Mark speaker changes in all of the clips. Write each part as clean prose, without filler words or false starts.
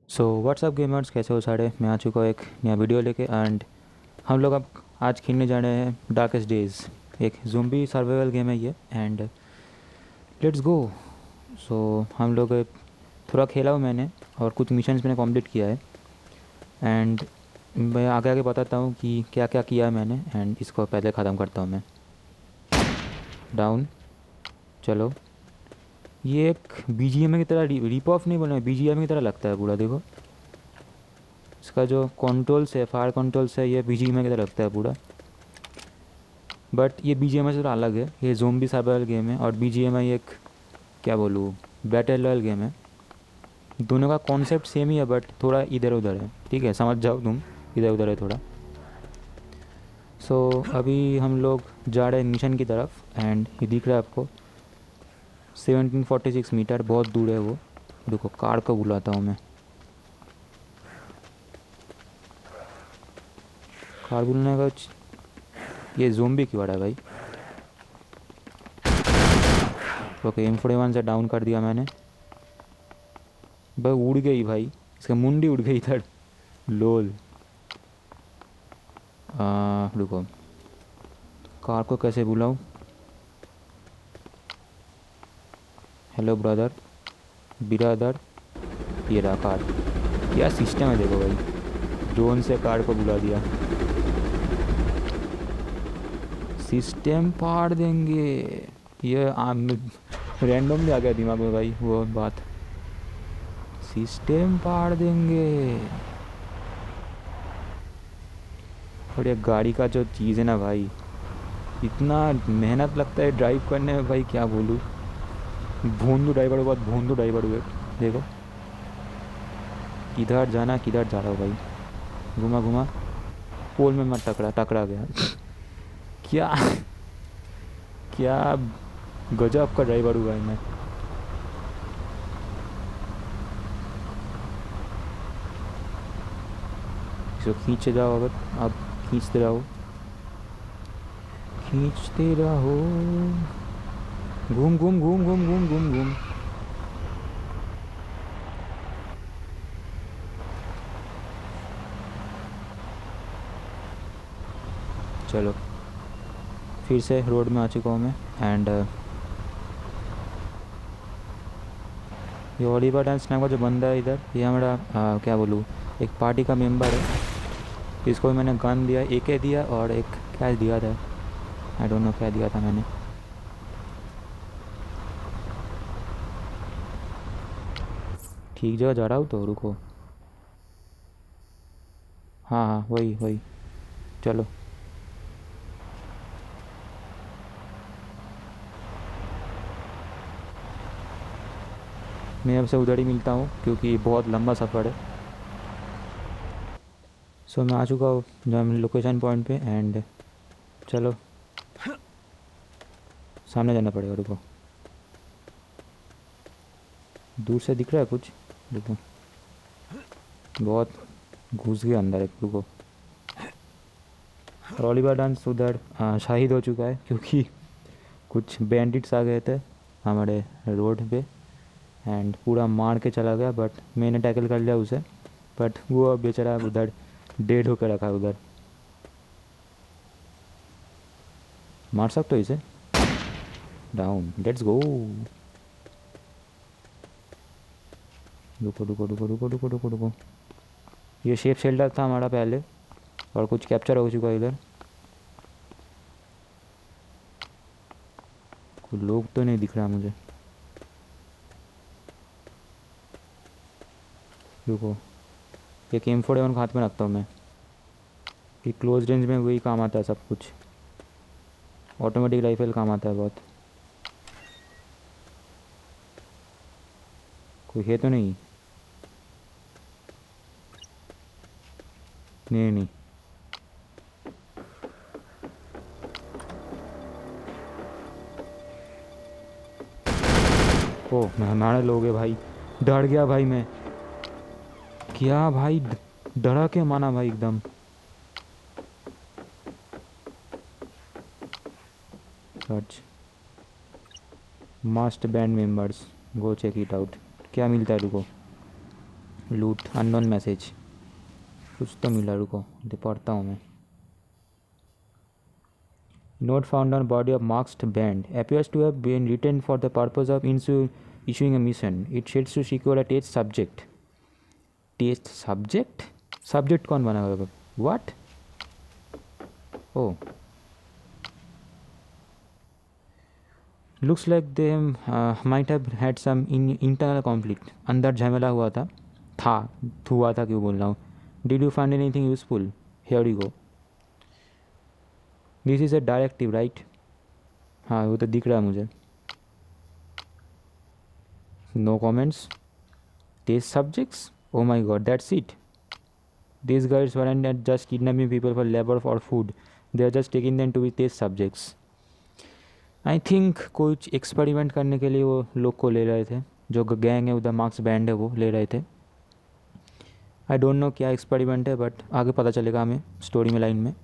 Speaker 1: So what's up gamers, कैसे हो सारे। मैं आ चुका हूँ एक नया वीडियो लेके। एंड हम लोग अब आज खेलने जा रहे हैं डार्केस्ट डेज। एक ज़ोंबी सर्वाइवल गेम है ये। And let's go. सो हम लोग थोड़ा खेला हूँ मैंने, और कुछ मिशंस मैंने कंप्लीट किया है। एंड मैं आगे आगे बताता हूँ कि क्या क्या किया है मैंने। एंड इसको पहले ख़त्म करता हूँ मैं। डाउन। चलो। ये एक बीजीएमआई की तरह रिप ऑफ नहीं बोलना, बीजीएमआई की तरह लगता है पूरा। देखो इसका जो कंट्रोल्स है, फायर कंट्रोल्स है, ये बीजीएमआई की तरह लगता है पूरा। बट ये बीजीएमआई से थोड़ा अलग है। ये ज़ोंबी सर्वाइवल गेम है और बीजीएमआई एक, क्या बोलूँ, बैटल रॉयल गेम है। दोनों का कॉन्सेप्ट सेम ही है बट थोड़ा इधर उधर है। ठीक है, समझ जाओ तुम, इधर उधर है थोड़ा। सो अभी हम लोग जा रहे हैं मिशन की तरफ। एंड ये दिख रहा है आपको, 1746 मीटर, बहुत दूर है वो। देखो कार को बुलाता हूँ मैं। कार बुलाने का ये ज़ोंबी क्यों आ रहा है भाई। ओके, M41 से डाउन कर दिया मैंने। भाई उड़ गई भाई, इसका मुंडी उड़ गई इधर। लोल। रुको, कार को कैसे बुलाऊं। हेलो ब्रदर, बिरादर। ये रहा कार। क्या सिस्टम है देखो भाई, ड्रोन से कार को बुला दिया। सिस्टम फाड़ देंगे। ये आम रैंडमली आ गया दिमाग में भाई वो बात। सिस्टम फाड़ देंगे। और ये गाड़ी का जो चीज़ है ना भाई, इतना मेहनत लगता है ड्राइव करने में भाई, क्या बोलूँ। भोंदू ड्राइवर के बाद भोंदू ड्राइवर हुए। देखो किधर जाना, किधर जा रहा हो भाई। घुमा घुमा। पोल में मत टकरा, टकरा गया। क्या, क्या गजब का ड्राइवर हुआ है मैं। इसको खींचे जाओ, अगर आप खींचते रहो, खींचते रहो। घूम घूम घूम घूम घूम घूम घूम। चलो, फिर से रोड में आ चुका हूँ मैं। एंड ये ओलिवर डांस नाम का जो बंदा है इधर, ये हमारा क्या बोलूँ, एक पार्टी का मेंबर है। इसको भी मैंने गन दिया, AK दिया और एक क्या दिया था, आई डोंट नो क्या दिया था मैंने। ठीक जगह जा रहा हूँ तो रुको। हाँ हाँ, वही वही। चलो। मैं अब से उधर ही मिलता हूँ क्योंकि बहुत लंबा सफ़र है। सो मैं आ चुका हूँ जहाँ लोकेशन पॉइंट पे। एंड चलो, सामने जाना पड़ेगा, रुको। दूर से दिख रहा है कुछ, रुको। बहुत घुस गया अंदर, एक रुको। और ओलिवर डांस उधर शहीद हो चुका है क्योंकि कुछ बैंडिट्स आ गए थे हमारे रोड पे। एंड पूरा मार के चला गया, बट मैंने टैकल कर लिया उसे। बट वो अब बेचारा उधर डेड होकर रखा है उधर। मार सकते हो इसे। Down, let's go. रुको रुको रुको रुको रुको रुको रुको। ये शेप शेल्टर था हमारा पहले, और कुछ कैप्चर हो चुका है इधर। कोई लोग तो नहीं दिख रहा मुझे। रुको, एक M41 हाथ में रखता हूँ मैं। कि क्लोज रेंज में वही काम आता है सब कुछ। ऑटोमेटिक राइफल काम आता है बहुत। कोई है तो नहीं। नहीं नहीं। ओ हमारे लोग है भाई। डर गया भाई मैं। क्या भाई, डरा के माना भाई एकदम। Search must band members, go check it out. क्या मिलता है रुको। लूट अननोन मैसेज, कुछ तो मिला, रुको पढ़ता हूँ मैं। Note found on body of masked band appears to have been written for the purpose of issuing a mission. It says to secure a test subject. Test subject? Subject कौन बना होगा? What? Oh. Looks like they might have had some internal conflict. अंदर झमेला हुआ था क्यों बोल रहा हूँ. Did you find anything useful? Here you go. This is a directive, right? हाँ वो तो दिख रहा है मुझे. No comments. Test subjects? Oh my god, that's it. These guys weren't just kidnapping people for labor or food. They are just taking them to be test subjects. I think कुछ experiment करने के लिए वो लोग को ले रहे थे, जो गैंग है उधर मार्क्स बैंड है वो ले रहे थे. आई डोंट नो क्या एक्सपेरिमेंट है, बट आगे पता चलेगा हमें स्टोरी में, लाइन में.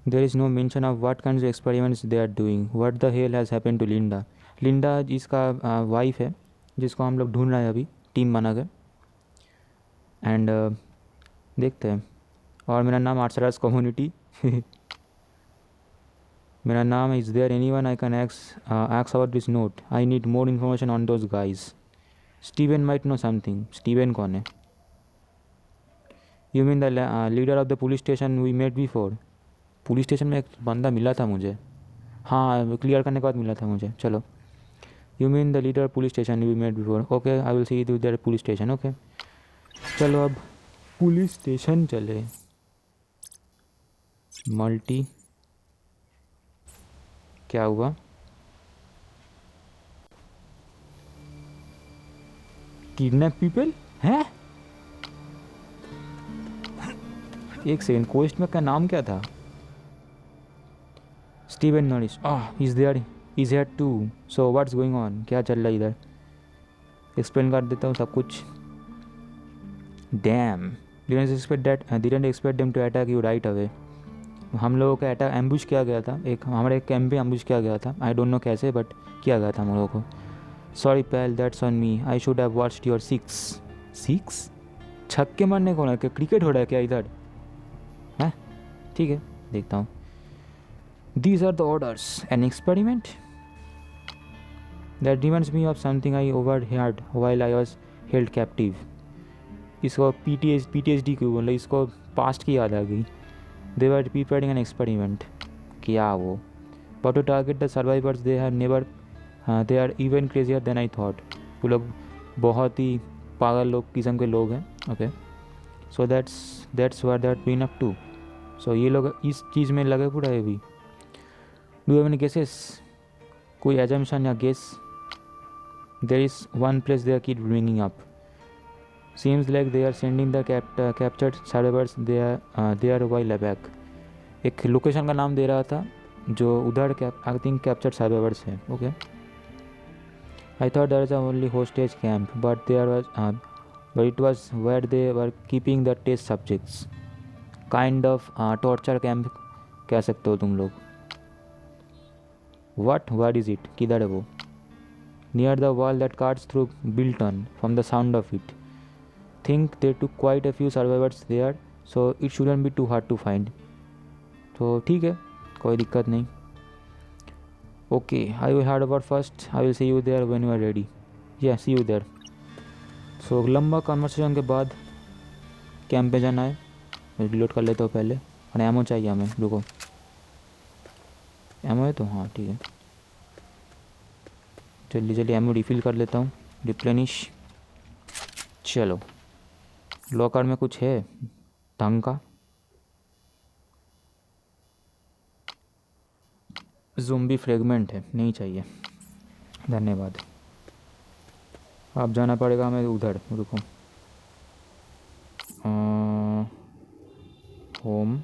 Speaker 1: There is no mention of what kinds of experiments they are doing. What the hell has happen to Linda. Linda इसका वाइफ है जिसको हम लोग ढूंढ रहे हैं अभी टीम बना कर. एंड देखते हैं. और मेरा नाम आर्ट्सराज कम्युनिटी. मेरा नाम is there anyone I can ask about this note. I need more information on those guys. Steven might know something. Steven कौन है? You mean the leader of the police station we met before? Police station में एक बंदा मिला था मुझे. हाँ clear करने के बाद मिला था मुझे. चलो. You mean the leader of police station we met before? Okay, I will see you there at police station. Okay. चलो अब पुलिस स्टेशन चले. मल्टी क्या हुआ? किडनैप पीपल हैं? एक सेकेंड, कोस्ट में का नाम क्या था? Steven Norris. Is there too. So what's going on? क्या चल रहा है इधर? एक्सप्लेन कर देता हूँ सब कुछ. Dam, didn't expect them to attack you right away. हम लोगों का अटैक एम्बुश किया गया था. हमारे एक कैंप पे एम्बुश किया गया था. आई डोंट नो कैसे, बट किया गया था हम लोगों को. Sorry pal, that's on me. I should have watched your six. छक्के मारने कौन है? क्या क्रिकेट हो रहा है क्या इधर? हैं? ठीक है, देखता हूँ. These are the orders. An experiment that reminds me of something I overheard while I was held captive. इसको PTSD क्यों बोल रहे? इसको पास्ट की याद आ गई. They were preparing an experiment. क्या वो? But to target the survivors, they are even crazier than I thought. वो लोग बहुत ही पागल लोग किस्म के लोग हैं. Okay. So that's what they are been up to. So ये लोग इस चीज़ में लगे पूरा है अभी. Do you have any guesses? कोई assumption या guess? There is one place they keep bringing up. Seems like they are sending the captured survivors there a while back. एक लोकेशन का नाम दे रहा था जो उधर आई थिंक कैप्चर्ड सर्वाइवर्स है. Okay. I thought there is only hostage camp, but it was where they were keeping the test subjects. Kind of torture camp कह सकते हो तुम लोग. What is it? किधर है वो? Near the wall that cards through built in from the sound of it. Think they took quite a few survivors there, so it shouldn't be too hard to find. तो ठीक है, कोई दिक्कत नहीं. Okay, I will head over first. I will see you there when you are ready. Yeah, see you there. So लंबा conversation के बाद camp पे जाना है. रिलोड कर लेता हूँ पहले. और एमो चाहिए हमें. रुको, एमो है तो हाँ ठीक है. जल्दी एमो रिफ़िल कर लेता हूँ. रिप्लेनिश. चलो, लॉकर में कुछ है ढंग का? ज़ोंबी फ्रेगमेंट है, नहीं चाहिए, धन्यवाद. अब जाना पड़ेगा हमें उधर. रुको, होम.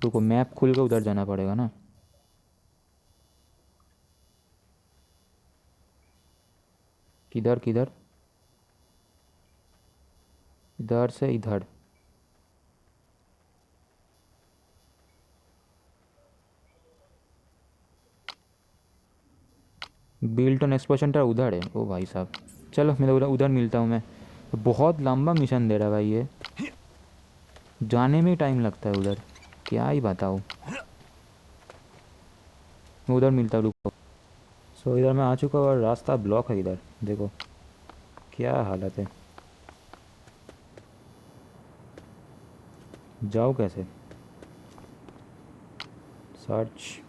Speaker 1: रुको, मैप खुल के उधर जाना पड़ेगा ना. किधर? इधर से इधर. बिल्टन एक्सपोशन उधर है. ओ भाई साहब, चलो मैं उधर उधर मिलता हूँ मैं। बहुत लंबा मिशन दे रहा है भाई ये, जाने में ही टाइम लगता है उधर, क्या ही बताऊँ। मैं उधर मिलता हूँ, रुको। सो इधर मैं आ चुका हूँ और रास्ता ब्लॉक है इधर, देखो क्या हालत है। जाओ कैसे? सर्च,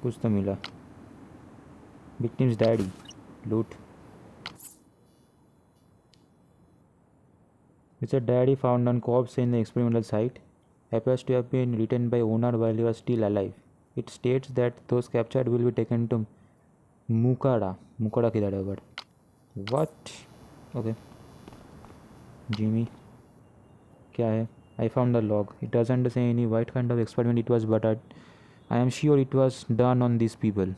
Speaker 1: कुछ तो मिला। विक्टिम्स डैडी, लूट। It's a daddy found on corpse in the experimental site. Appears to have been written by owner while he was still alive. It states that those captured will be taken to Mukada. Mukada किधर है but? What? Okay. Jimmy, क्या है? I found the log. It doesn't say any what kind of experiment it was, but I am sure it was done on these people.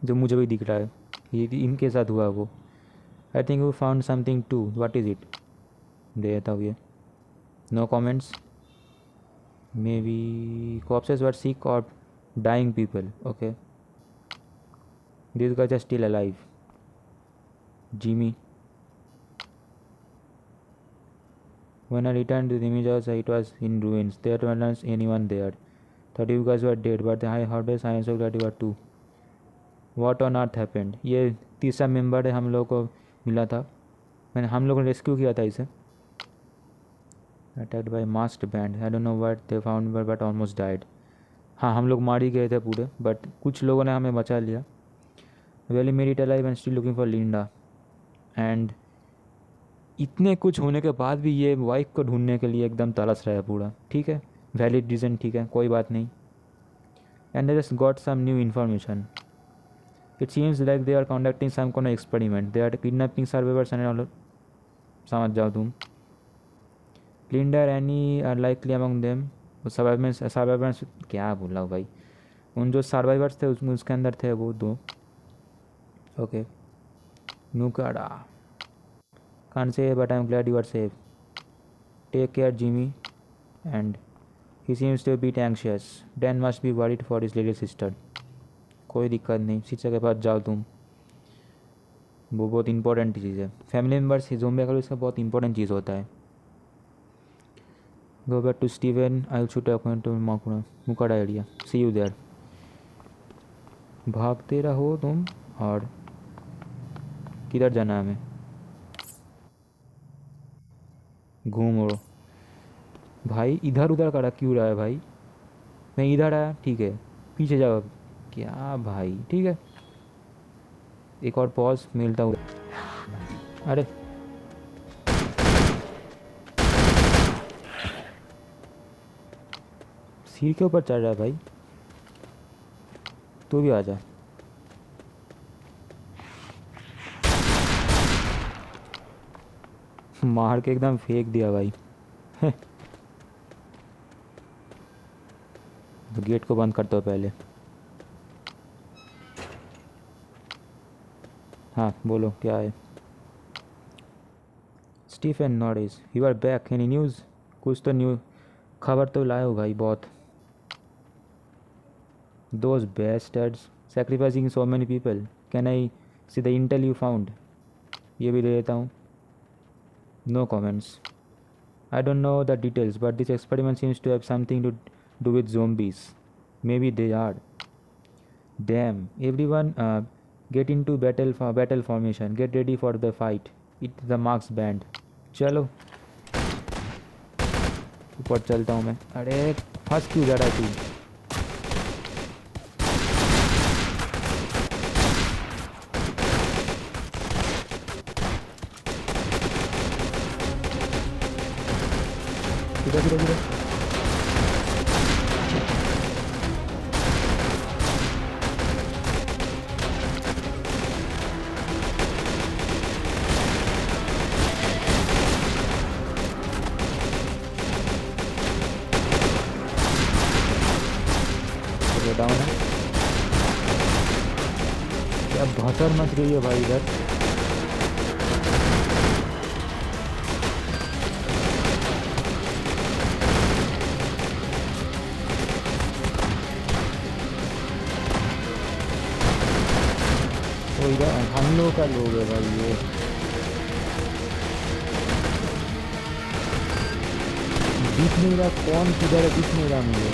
Speaker 1: जो मुझे भी दिख रहा है, ये इनके साथ हुआ वो. I think we found something too. What is it? देता हूँ ये. No comments. Maybe corpses were sick or dying people. Okay. These guys are still alive. Jimmy. When I returned to the images, it was in ruins. There wasn't anyone there. Thought you guys were dead, but I heard this. I am so glad you were too. What on earth happened? ये तीसरा member है, हम लोग को मिला था, हम लोगों ने रेस्क्यू किया था इसे. Attacked by masked band. I don't know what they found but almost died. हाँ, हम लोग मार ही गए थे पूरे, बट कुछ लोगों ने हमें बचा लिया. Wally made it alive and still looking for Linda. And इतने कुछ होने के बाद भी ये वाइफ को ढूंढने के लिए एकदम तरस रहा है पूरा. ठीक है, वैलिड रीज़न, ठीक है, कोई बात नहीं. And they just got some new information. It seems like they are conducting some kind of experiment. They are kidnapping survivors and all. समझ जाओ तुम. लिंडा और Annie are likely among them. Survivors क्या बोला हूँ भाई, उन जो सर्वाइवर्स थे उसके अंदर थे वो दो. Okay. नुकाडा. Can't say, but I'm glad you are safe. Take care, Jimmy. And he seems to be a bit anxious. Dan must be worried for his little sister. कोई दिक्कत नहीं, शिक्षा के पास जाओ तुम, वो बहुत इंपॉर्टेंट चीज़ है. फैमिली मेम्बर्स ज़ोंबी अपोकैलिप्स का बहुत इंपॉर्टेंट चीज़ होता है. Go back to Steven. I'll shoot a point to Mukada area. See you there. भागते रहो तुम. और किधर जाना है हमें? घूम उड़ो भाई. इधर उधर करा क्यों रहा है भाई? मैं इधर आया, ठीक है, पीछे जाओ. क्या भाई, ठीक है, एक और पॉज मिलता हूँ. अरे सिर के ऊपर चढ़ रहा है भाई, तू भी आ जा. मार के एकदम फेंक दिया भाई. तो गेट को बंद करता हूँ पहले. हाँ बोलो क्या है? Stephen Norris, you are back. Any news? कुछ तो न्यू खबर तो लाए हो भाई बहुत. Those bastards sacrificing so many people. Can I see the intel you found? ये भी दे देता हूँ. No comments. I don't know the details, but this experiment seems to have something to do with zombies. Maybe they are. Damn. Everyone, get into battle formation. Get ready for the fight. It's the Marks band. चलो ऊपर चलता हूँ मैं. अरे फंस क्यों जा रहा है तू? किधर किधर किधर? डाउन है. क्या भसर मच रही है भाई इधर. तो इधर हम लोगों का लोग है भाई ये। दिख नहीं रहा कौन किधर है, दिख नहीं रहा मुझे।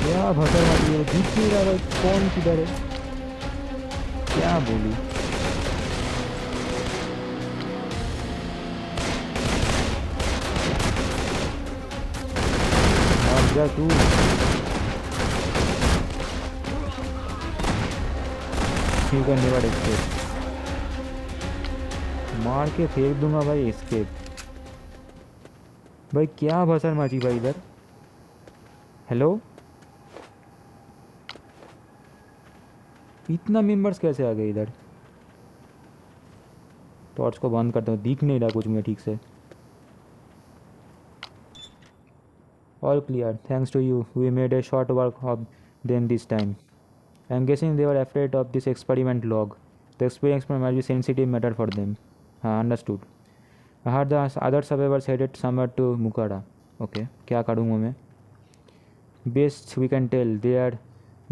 Speaker 1: क्या भसर मची है, दिख नहीं रहा भाई कौन किधर है, क्या बोलूं। भाग जा तू। ठीक है नेवर एस्केप, मार के फेंक दूंगा भाई एस्केप। भाई क्या भसर मची भाई इधर। हेलो, इतना मेंबर्स कैसे आ गए इधर। टॉर्च को बंद करता हूँ, दिख नहीं रहा कुछ मुझे ठीक से। All clear, thanks to you we made a short work of them this time. I am guessing they were afraid of this experiment log, the experiment might be sensitive matter for them. हाँ understood. I heard the other survivors headed somewhere to Mukara. Okay क्या करूँगा मैं। Best we can tell they are,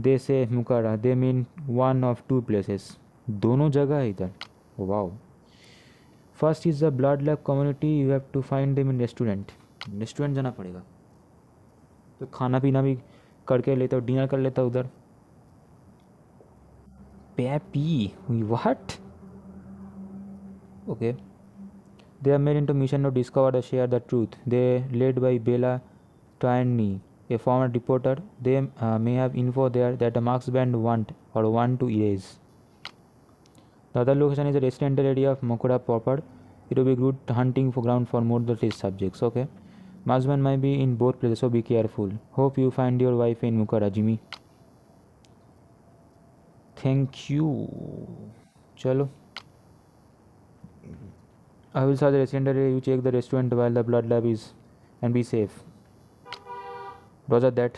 Speaker 1: they say Mukara, they mean one of two places, दोनों जगह है इधर। Wow. First is the blood lab community, you have to find them in restaurant. Restaurant जाना पड़ेगा, तो खाना पीना भी करके लेता हूँ, डिनर कर लेता हूँ उधर। पैपी what, okay. They are made into mission to discover the share the truth, they led by Bella Tiny, a former reporter. They may have info there that the Marks band want to erase. The other location is a residential area of Mokura proper. It will be good hunting for ground for more the test subjects. Okay. Marks band might be in both places, so be careful. Hope you find your wife in Mokura, Jimmy. Thank you. Chalo. I will search the residential area. You check the restaurant while the blood lab is, and be safe. Roger that.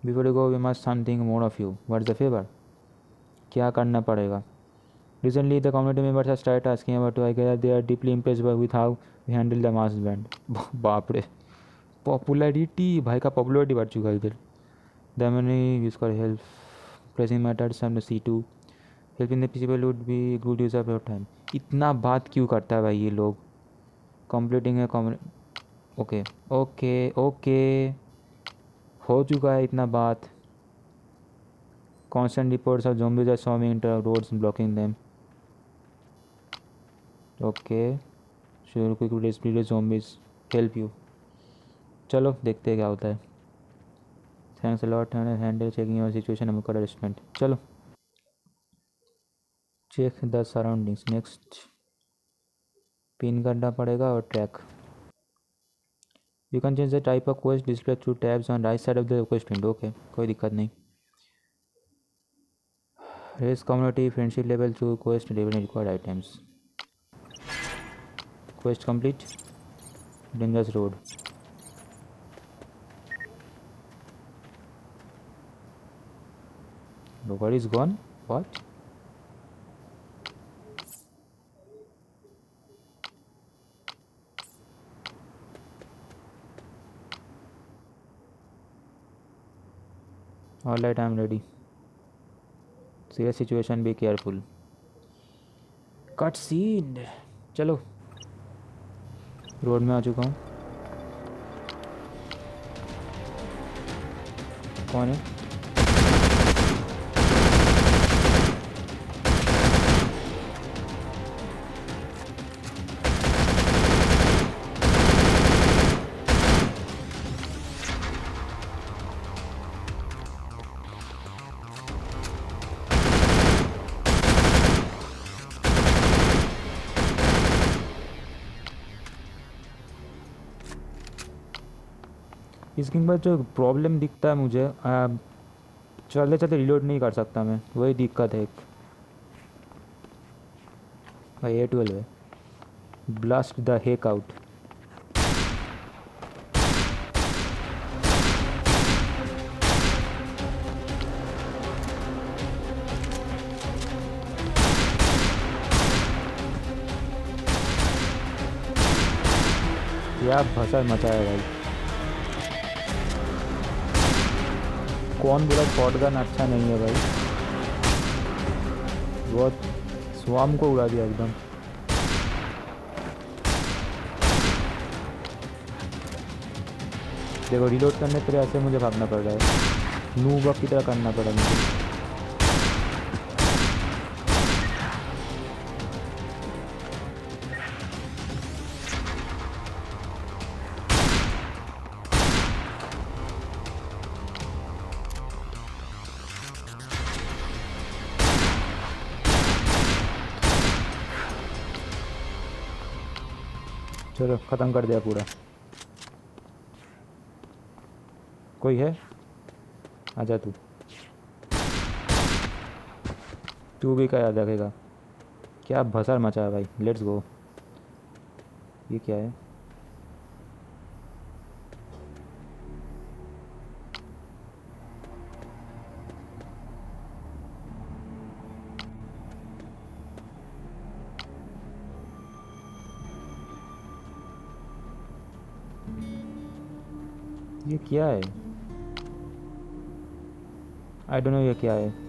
Speaker 1: Before you go, we must something more of you. What's the favor? क्या करना पड़ेगा? Recently, the community members have started asking about I guess they are deeply impressed with how we handle the mass band. बाप रे, popularity भाई का popularity बढ़ चुका है इधर। The many use for help, pressing matters and C2, helping the people would be good use of your time. इतना बात क्यों करता है भाई ये लोग? Completing a okay okay okay, हो चुका है इतना बात। Constant reports of zombies are swarming into roads and blocking them. Okay, sure quick display zombies help you. चलो देखते हैं क्या होता है। Thanks a lot and handle checking your situation and कर arrangement. चलो check the surroundings. Next pin करना पड़ेगा और track. You can change the type of quest display through tabs on right side of the quest window. Okay, कोई दिक्कत नहीं। Raise community friendship level through quest level required items. Quest complete. Dangerous road. Nobody is gone. What? Alright, I'm ready. Serious situation, be careful. Cut scene. चलो road में आ चुका हूँ। कौन है? इसके बाद जो प्रॉब्लम दिखता है मुझे, चलते चलते रिलोड नहीं कर सकता मैं, वही दिक्कत है एक। भाई A12 है। Blast the heck out. क्या भसड़ मचा है भाई। कौन बोला शॉट गन अच्छा नहीं है भाई। बहुत स्वाम को उड़ा दिया एकदम। देखो रिलोड करने पर ऐसे मुझे भागना पड़ रहा है, नूब की तरह करना पड़ा मुझे। चलो ख़त्म कर दिया पूरा। कोई है? आजा तू, तू भी क्या याद रखेगा। क्या भसड़ मचा है भाई। Let's go. ये क्या है? ये क्या है? आई डोंट नो ये क्या है।